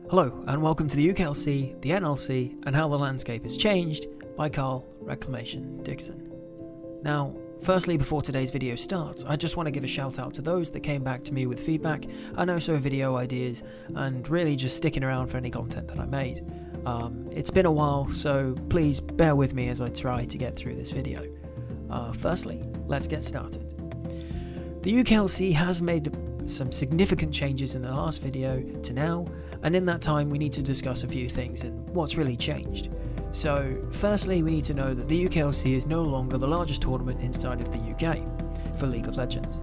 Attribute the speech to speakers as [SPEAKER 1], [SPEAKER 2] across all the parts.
[SPEAKER 1] Hello, and welcome to the UKLC, the NLC, and How the Landscape Has Changed by Carl Reclamation Dixon. Now, firstly, before today's video starts, I just want to give a shout out to those that came back to me with feedback and also video ideas, and really just sticking around for any content that I made. It's been a while, so please bear with me as I try to get through this video. Firstly, let's get started. The UKLC has made some significant changes in the last video to now, and in that time we need to discuss a few things and what's really changed. So firstly, we need to know that the UKLC is no longer the largest tournament inside of the UK for League of Legends.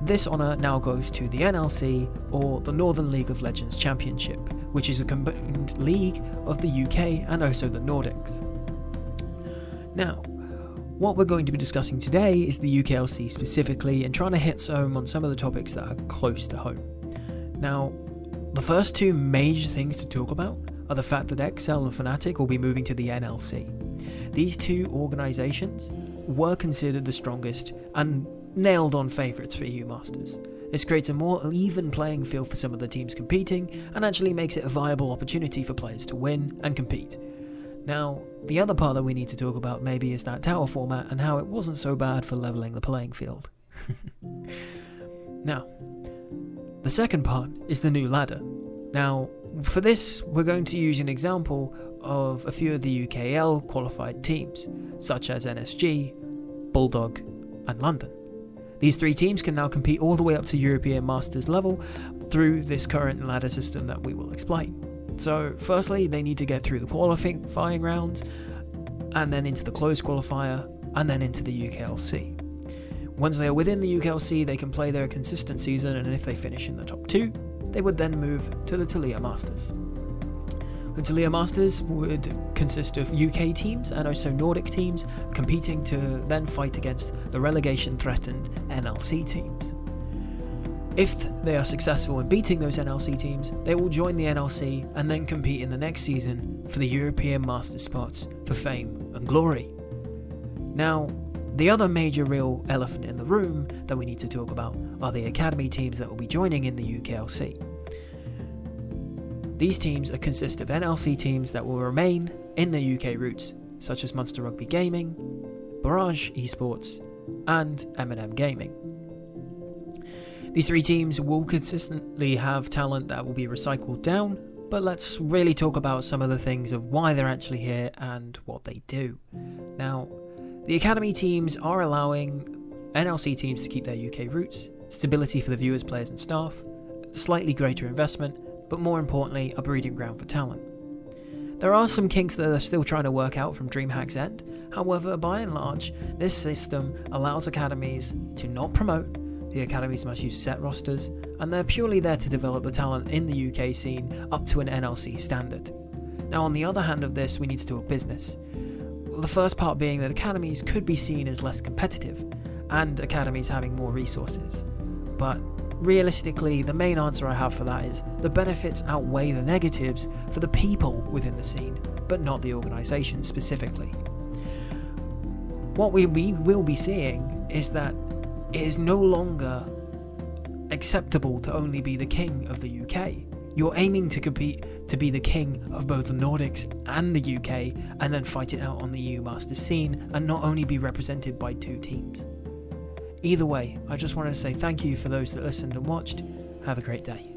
[SPEAKER 1] This honour now goes to the NLC, or the Northern League of Legends Championship, which is a combined league of the UK and also the Nordics. Now, what we're going to be discussing today is the UKLC specifically, and trying to hit home on some of the topics that are close to home. Now, the first two major things to talk about are the fact that XL and Fnatic will be moving to the NLC. These two organisations were considered the strongest and nailed on favourites for EU Masters. This creates a more even playing field for some of the teams competing, and actually makes it a viable opportunity for players to win and compete. Now, the other part that we need to talk about maybe is that tower format and how it wasn't so bad for levelling the playing field. Now, the second part is the new ladder. Now, for this, we're going to use an example of a few of the UKL qualified teams, such as NSG, Bulldog, and London. These three teams can now compete all the way up to European Masters level through this current ladder system that we will explain. So firstly, they need to get through the qualifying rounds, and then into the closed qualifier, and then into the UKLC. Once they are within the UKLC, they can play their consistent season, and if they finish in the top 2, they would then move to the Talia Masters. The Talia Masters would consist of UK teams and also Nordic teams competing to then fight against the relegation-threatened NLC teams. If they are successful in beating those NLC teams, they will join the NLC and then compete in the next season for the European Masters spots for fame and glory. Now, the other major real elephant in the room that we need to talk about are the academy teams that will be joining in the UKLC. These teams consist of NLC teams that will remain in their UK roots, such as Monster Rugby Gaming, Barrage Esports, and M&M Gaming. These three teams will consistently have talent that will be recycled down, but let's really talk about some of the things of why they're actually here and what they do. Now, the academy teams are allowing NLC teams to keep their UK roots, stability for the viewers, players and staff, slightly greater investment, but more importantly, a breeding ground for talent. There are some kinks that they're still trying to work out from DreamHack's end. However, by and large, this system allows academies to not promote. The academies must use set rosters, and they're purely there to develop the talent in the UK scene up to an NLC standard. Now, on the other hand of this, we need to talk business. The first part being that academies could be seen as less competitive, and academies having more resources. But realistically, the main answer I have for that is the benefits outweigh the negatives for the people within the scene, but not the organisation specifically. What we will be seeing is that it is no longer acceptable to only be the king of the UK. You're aiming to compete to be the king of both the Nordics and the UK, and then fight it out on the EU Masters scene, and not only be represented by two teams. Either way, I just wanted to say thank you for those that listened and watched. Have a great day.